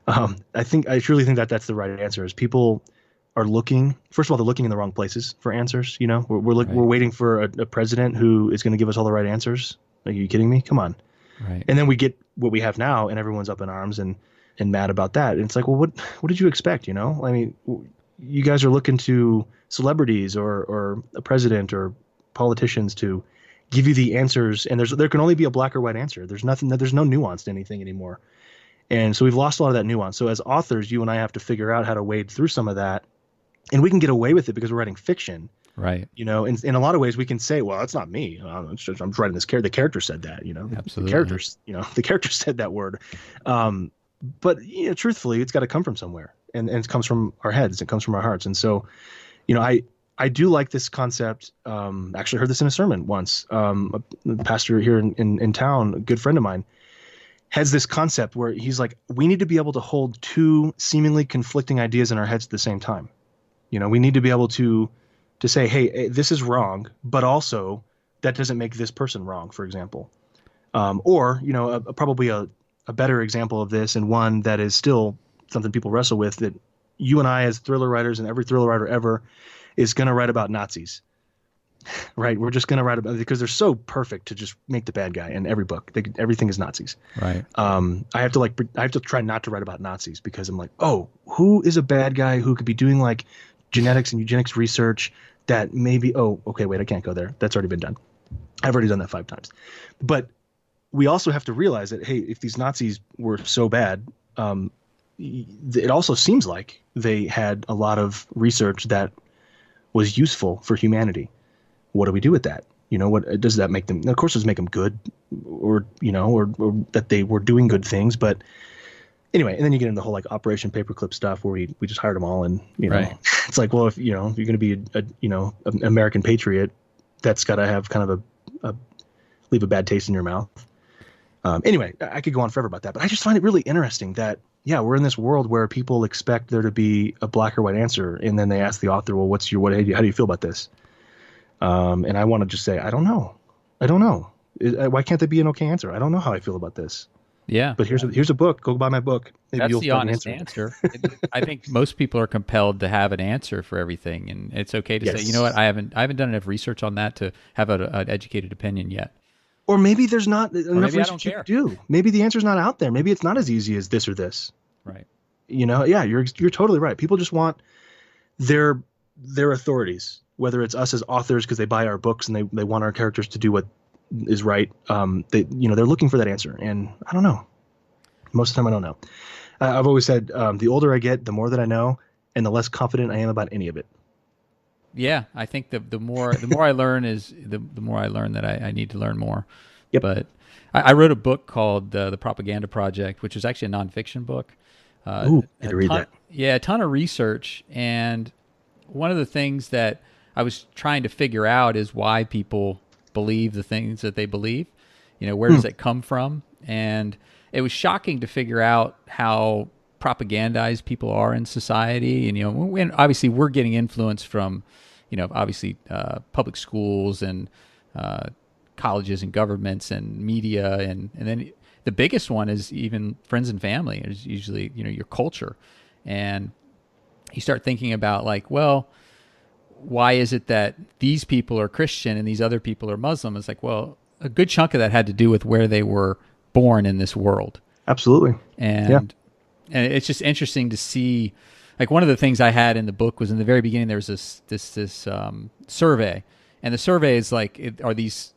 I truly think that that's the right answer. Is people are looking, first of all, they're looking in the wrong places for answers. We're waiting for a president who is going to give us all the right answers. Are you kidding me? Come on. Right. And then we get what we have now, and everyone's up in arms and mad about that. And it's like, well, what did you expect? I mean, you guys are looking to celebrities or a president or politicians to give you the answers, and there can only be a black or white answer. There's no nuance to anything anymore. And so we've lost a lot of that nuance. So as authors, you and I have to figure out how to wade through some of that, and we can get away with it because we're writing fiction. Right. In a lot of ways we can say, well, it's not me. I'm just writing this character. The character said that, Absolutely. The character said that word. But truthfully, it's got to come from somewhere, and it comes from our heads. It comes from our hearts. And so, I do like this concept. Actually heard this in a sermon once. A pastor here in town, a good friend of mine, has this concept where he's like, we need to be able to hold two seemingly conflicting ideas in our heads at the same time. We need to be able to say, hey, this is wrong, but also that doesn't make this person wrong, for example. Probably a better example of this, and one that is still something people wrestle with, that you and I as thriller writers and every thriller writer ever is going to write about Nazis, right? We're just going to write about, because they're so perfect to just make the bad guy in every book. Everything is Nazis. Right. I have to try not to write about Nazis, because I'm like, oh, who is a bad guy who could be doing like genetics and eugenics research that maybe, oh, okay, wait, I can't go there. That's already been done. I've already done that 5 times. But we also have to realize that, hey, if these Nazis were so bad, it also seems like they had a lot of research that was useful for humanity. What do we do with that? What does that make them? Of course, does it make them good, or that they were doing good things. But anyway, and then you get into the whole like Operation Paperclip stuff, where we just hired them all, and right. It's like, well, if you're going to be an American patriot, that's got to have kind of a leave a bad taste in your mouth. Anyway, I could go on forever about that, but I just find it really interesting that, yeah, we're in this world where people expect there to be a black or white answer, and then they ask the author, well, how do you feel about this? And I want to just say, I don't know. Why can't there be an okay answer? I don't know how I feel about this. Yeah. But here's a book. Go buy my book. Maybe that's you'll the find honest an answer. I think most people are compelled to have an answer for everything, and it's okay to say, you know what, I haven't done enough research on that to have an educated opinion yet. Or maybe there's not enough research to do. Maybe the answer's not out there. Maybe it's not as easy as this or this. Right. Yeah, you're totally right. People just want their authorities, whether it's us as authors because they buy our books and they want our characters to do what is right. They're looking for that answer, and I don't know. Most of the time, I don't know. I've always said the older I get, the more that I know, and the less confident I am about any of it. Yeah, I think the more I learn is the more I learn that I need to learn more. Yep. But I wrote a book called The Propaganda Project, which is actually a nonfiction book. Ooh, I read that. Yeah, a ton of research, and one of the things that I was trying to figure out is why people believe the things that they believe. Where does it come from? And it was shocking to figure out how propagandized people are in society. And obviously we're getting influence from public schools and colleges and governments and media, and then the biggest one is even friends and family. It's usually your culture, and you start thinking about like, well, why is it that these people are Christian and these other people are Muslim? It's like, well, a good chunk of that had to do with where they were born in this world. Absolutely. And it's just interesting to see. Like, one of the things I had in the book was in the very beginning, there was this survey, and the survey is like, are these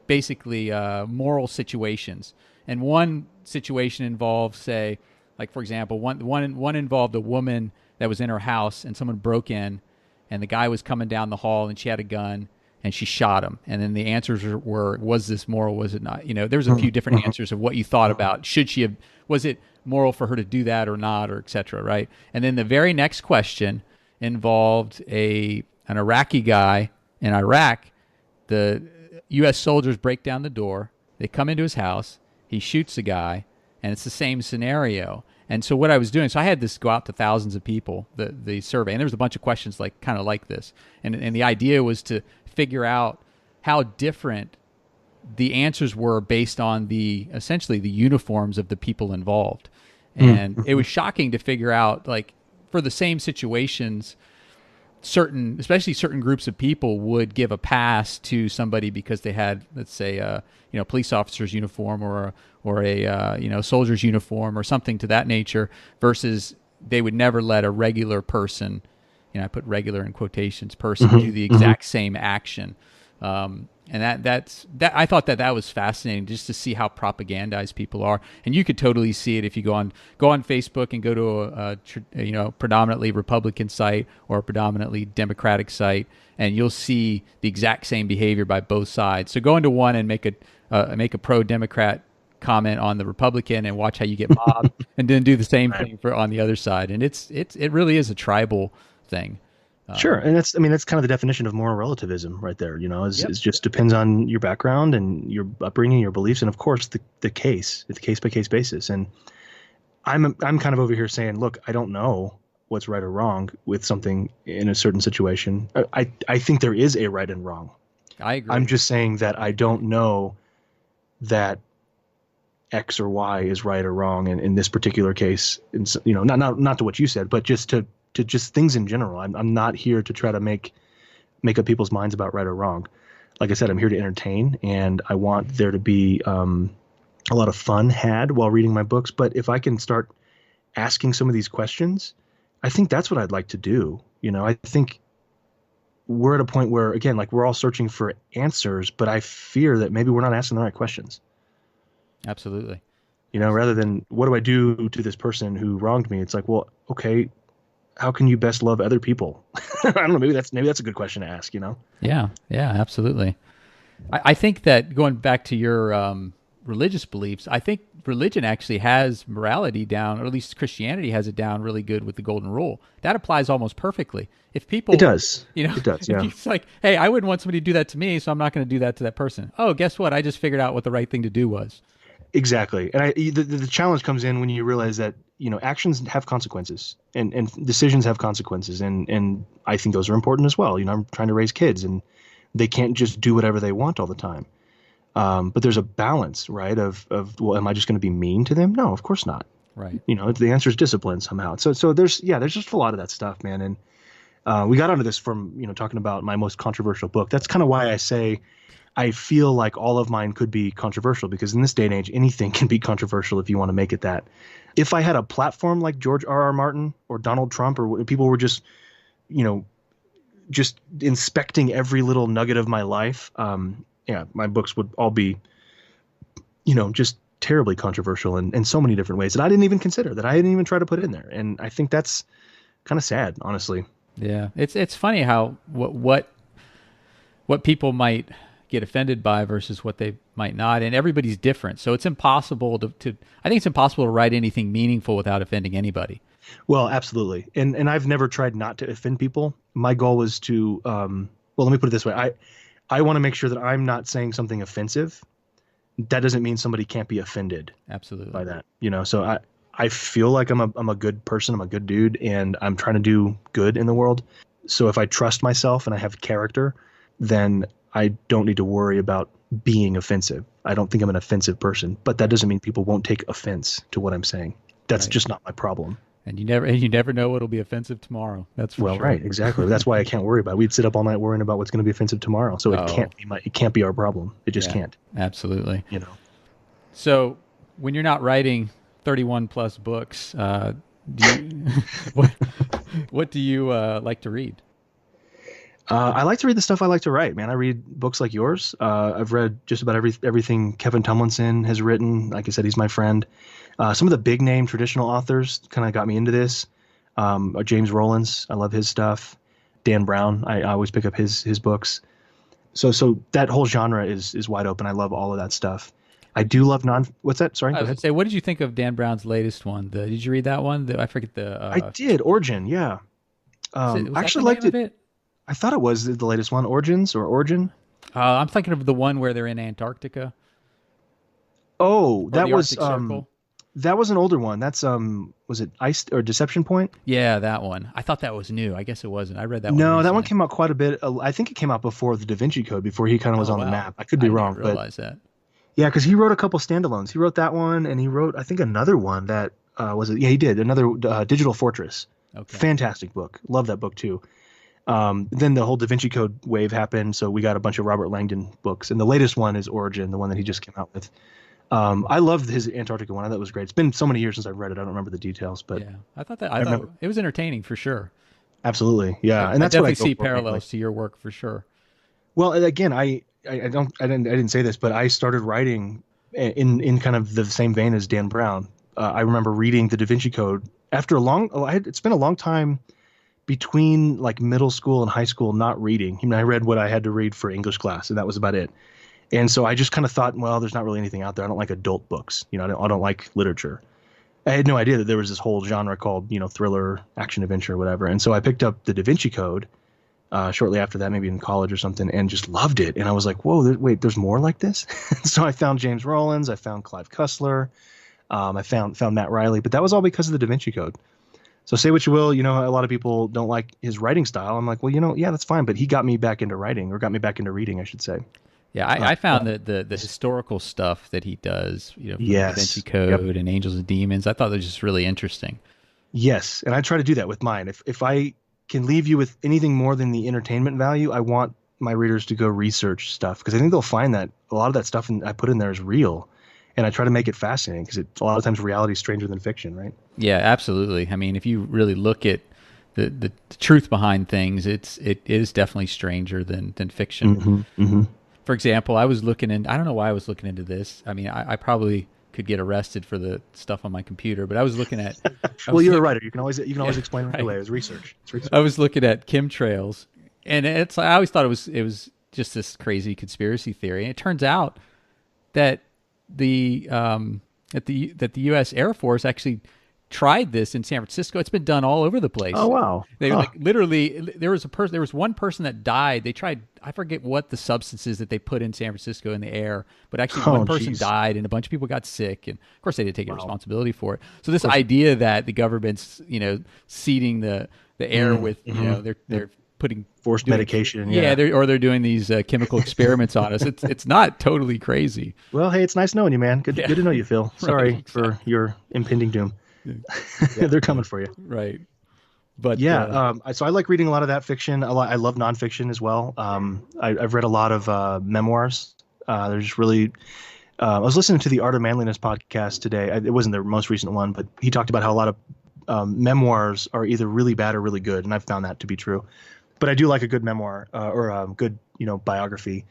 basically moral situations, and one situation involved, say, like for example, one involved a woman that was in her house and someone broke in, and the guy was coming down the hall and she had a gun, and she shot him. And then the answers were, was this moral? Was it not? You know, there was a few different answers of what you thought about. Should she have, was it moral for her to do that or not, or et cetera, right? And then the very next question involved an Iraqi guy in Iraq. The U.S. soldiers break down the door. They come into his house. He shoots the guy, and it's the same scenario. And so what I was doing, so I had this go out to thousands of people, the survey, and there was a bunch of questions like kind of like this. And the idea was to figure out how different the answers were based on essentially the uniforms of the people involved. And it was shocking to figure out, like, for the same situations, especially certain groups of people would give a pass to somebody because they had, let's say, police officer's uniform or a soldier's uniform or something to that nature, versus they would never let a regular person, I put regular in quotations, person, do the exact same action. And that's I thought that was fascinating, just to see how propagandized people are. And you could totally see it if you go on Facebook and go to a predominantly Republican site or a predominantly Democratic site, and you'll see the exact same behavior by both sides. So go into one and make a pro-Democrat comment on the Republican and watch how you get mobbed, and then do the same thing on the other side. And it really is a tribal thing. Sure. And that's kind of the definition of moral relativism right there. It just depends on your background and your upbringing, your beliefs, and of course the case by case basis. And I'm kind of over here saying, look, I don't know what's right or wrong with something in a certain situation. I think there is a right and wrong. I agree. I'm just saying that I don't know that X or Y is right or wrong in this particular case. Not to what you said, but just to just things in general. I'm not here to try to make up people's minds about right or wrong. Like I said, I'm here to entertain, and I want there to be a lot of fun had while reading my books. But if I can start asking some of these questions, I think that's what I'd like to do. I think we're at a point where, again, like, we're all searching for answers, but I fear that maybe we're not asking the right questions. Absolutely. Rather than, what do I do to this person who wronged me? It's like, well, okay, how can you best love other people? I don't know. Maybe that's a good question to ask, Yeah, absolutely. I think that, going back to your religious beliefs, I think religion actually has morality down, or at least Christianity has it down really good with the golden rule. That applies almost perfectly. If people, it does. It does. Yeah. It's like, hey, I wouldn't want somebody to do that to me, so I'm not going to do that to that person. Oh, guess what? I just figured out what the right thing to do was. Exactly. And the challenge comes in when you realize that, actions have consequences, and decisions have consequences. And I think those are important as well. I'm trying to raise kids, and they can't just do whatever they want all the time. But there's a balance, right? Of, well, am I just going to be mean to them? No, of course not. Right. The answer is discipline somehow. So there's just a lot of that stuff, man. And we got onto this from, talking about my most controversial book. That's kind of why I say I feel like all of mine could be controversial, because in this day and age, anything can be controversial if you want to make it that. If I had a platform like George R.R. Martin or Donald Trump, or people were just, just inspecting every little nugget of my life, my books would all be, just terribly controversial in so many different ways that I didn't even consider, that I didn't even try to put in there. And I think that's kind of sad, honestly. Yeah. It's funny how what people might get offended by versus what they might not, and everybody's different. So it's impossible I think it's impossible to write anything meaningful without offending anybody. Well, absolutely. And I've never tried not to offend people. My goal was to, let me put it this way. I want to make sure that I'm not saying something offensive. That doesn't mean somebody can't be offended. Absolutely. By that. So I feel like I'm a good person. I'm a good dude, and I'm trying to do good in the world. So if I trust myself and I have character, then I don't need to worry about being offensive. I don't think I'm an offensive person, but that doesn't mean people won't take offense to what I'm saying. That's just not my problem. And you never know what'll be offensive tomorrow. That's for sure. Right, exactly. That's why I can't worry about it. We'd sit up all night worrying about what's going to be offensive tomorrow. So it can't be our problem. It just can't. Absolutely. So when you're not writing 31 plus books, what do you like to read? I like to read the stuff I like to write, man. I read books like yours. I've read just about everything Kevin Tumlinson has written. Like I said, he's my friend. Some of the big name traditional authors kind of got me into this. James Rollins, I love his stuff. Dan Brown, I always pick up his books. So that whole genre is wide open. I love all of that stuff. I do love non. What's that? Sorry, I go was gonna ahead. say, what did you think of Dan Brown's latest one? Did you read that one? I forget I did Origin. Yeah. was I that the actually name liked of it. it? I thought it was the latest one, Origins or Origin. I'm thinking of the one where they're in Antarctica Oh, or the Arctic Circle. that was an older one. That's was it Ice or Deception Point? Yeah, that one. I thought that was new. I guess it wasn't. I read that one No, that one recently. came out quite a bit. I think it came out before the Da Vinci Code, before he kind of was Oh on the wow, map. I could I be didn't even wrong, but realize that. yeah, because he wrote a couple standalones. He wrote that one, and he wrote, I think, another one that was it. Yeah, he did another Digital Fortress. Okay. Fantastic book. Love that book too. Then the whole Da Vinci Code wave happened, so we got a bunch of Robert Langdon books, and the latest one is Origin, the one that he just came out with. I loved his Antarctica one. I thought it was great. It's been so many years since I've read it. I don't remember the details, but Yeah, I I thought remember it was entertaining for sure. absolutely. Yeah, and I that's what I definitely go see for mainly. parallels to your work for sure. Well, and again, I didn't say this, but I started writing in kind of the same vein as Dan Brown. I remember reading the Da Vinci Code after a long. It's been a long time between like middle school and high school not reading. I read what I had to read for English class, and that was about it. And so I just kind of thought, well, there's not really anything out there. I don't like adult books. I don't like literature. I had no idea that there was this whole genre called, thriller, action adventure, whatever. And so I picked up the Da Vinci Code shortly after that, maybe in college or something, and just loved it. And I was like, whoa, wait, there's more like this? So I found James Rollins, I found Clive Cussler, I found Matt Riley, but that was all because of the Da Vinci Code. So say what you will, a lot of people don't like his writing style. I'm like, well, yeah, that's fine, but he got me back into writing, or got me back into reading, I should say. Yeah, I found that the historical stuff that he does, from the Da Vinci Yes. Yep. Code and Angels and Demons, I thought that was just really interesting. Yes, and I try to do that with mine. If I can leave you with anything more than the entertainment value, I want my readers to go research stuff, because I think they'll find that a lot of that stuff I put in there is real, and I try to make it fascinating, because a lot of times reality is stranger than fiction, right? Yeah, absolutely. I mean, if you really look at the truth behind things, it is definitely stranger than fiction. Hmm. Hmm. For example, I was looking in. I don't know why I was looking into this. I mean, I probably could get arrested for the stuff on my computer, but I was looking at. I Well, was you're a look, writer. You can always explain it right. away. It's research. It's research. I was looking at chemtrails, and I always thought it was just this crazy conspiracy theory, and it turns out that the U.S. Air Force actually tried this in San Francisco. It's been done all over the place. Oh wow. They Huh. like literally there was one person that died. They tried, I forget what the substances that they put in San Francisco in the air, but actually Oh one person geez. died and a bunch of people got sick, and of course they didn't take Wow. responsibility for it. So this Of course. idea that the government's seeding the air with Mm-hmm. they're putting Forced doing medication. yeah, Yeah. they're doing these chemical experiments on us. It's not totally crazy. Well, hey, it's nice knowing you, man. Good Yeah. good to know you, Phil. Right, Sorry for exactly. your impending doom. Yeah, They're coming for you. right. But Yeah, so I like reading a lot of that fiction. I love nonfiction as well. I've read a lot of memoirs. There's really, I was listening to the Art of Manliness podcast today. It wasn't the most recent one, but he talked about how a lot of memoirs are either really bad or really good, and I've found that to be true. But I do like a good memoir or a good, biography.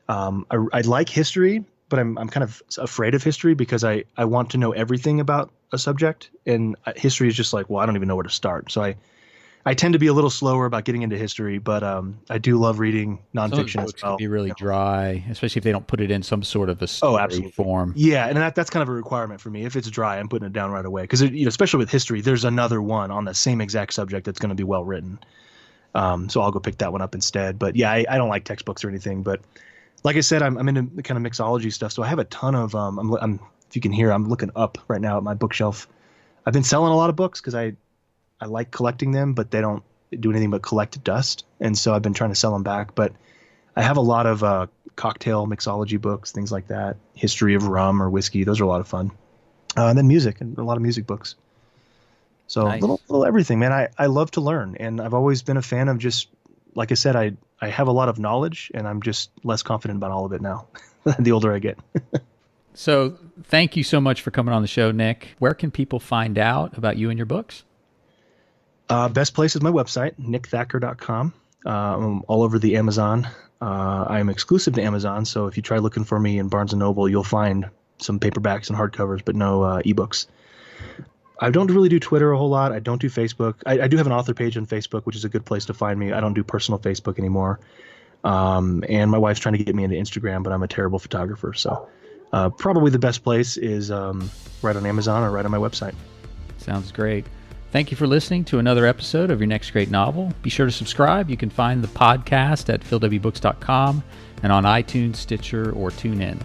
I like history, but I'm kind of afraid of history, because I want to know everything about a subject, and history is just like, well, I don't even know where to start. So I tend to be a little slower about getting into history, but I do love reading some of those nonfiction as books can well. be really dry, especially if they don't put it in some sort of a Oh, story absolutely. form. Yeah, and that's kind of a requirement for me. If it's dry, I'm putting it down right away, because especially with history, there's another one on the same exact subject that's going to be well written. So I'll go pick that one up instead. But yeah, I don't like textbooks or anything. But like I said, I'm into the kind of mixology stuff. So I have a ton of if you can hear, I'm looking up right now at my bookshelf. I've been selling a lot of books because I like collecting them, but they don't do anything but collect dust. And so I've been trying to sell them back. But I have a lot of cocktail mixology books, things like that. History of rum or whiskey. Those are a lot of fun. And then music, and a lot of music books. So Nice. little everything, man. I love to learn, and I've always been a fan of, just like I said, I have a lot of knowledge, and I'm just less confident about all of it now, the older I get. So thank you so much for coming on the show, Nick. Where can people find out about you and your books? Best place is my website, nickthacker.com. I'm all over the Amazon. I am exclusive to Amazon, so if you try looking for me in Barnes & Noble, you'll find some paperbacks and hardcovers, but no ebooks. I don't really do Twitter a whole lot. I don't do Facebook. I do have an author page on Facebook, which is a good place to find me. I don't do personal Facebook anymore. And my wife's trying to get me into Instagram, but I'm a terrible photographer. So probably the best place is right on Amazon or right on my website. Sounds great. Thank you for listening to another episode of Your Next Great Novel. Be sure to subscribe. You can find the podcast at philwbooks.com and on iTunes, Stitcher, or TuneIn.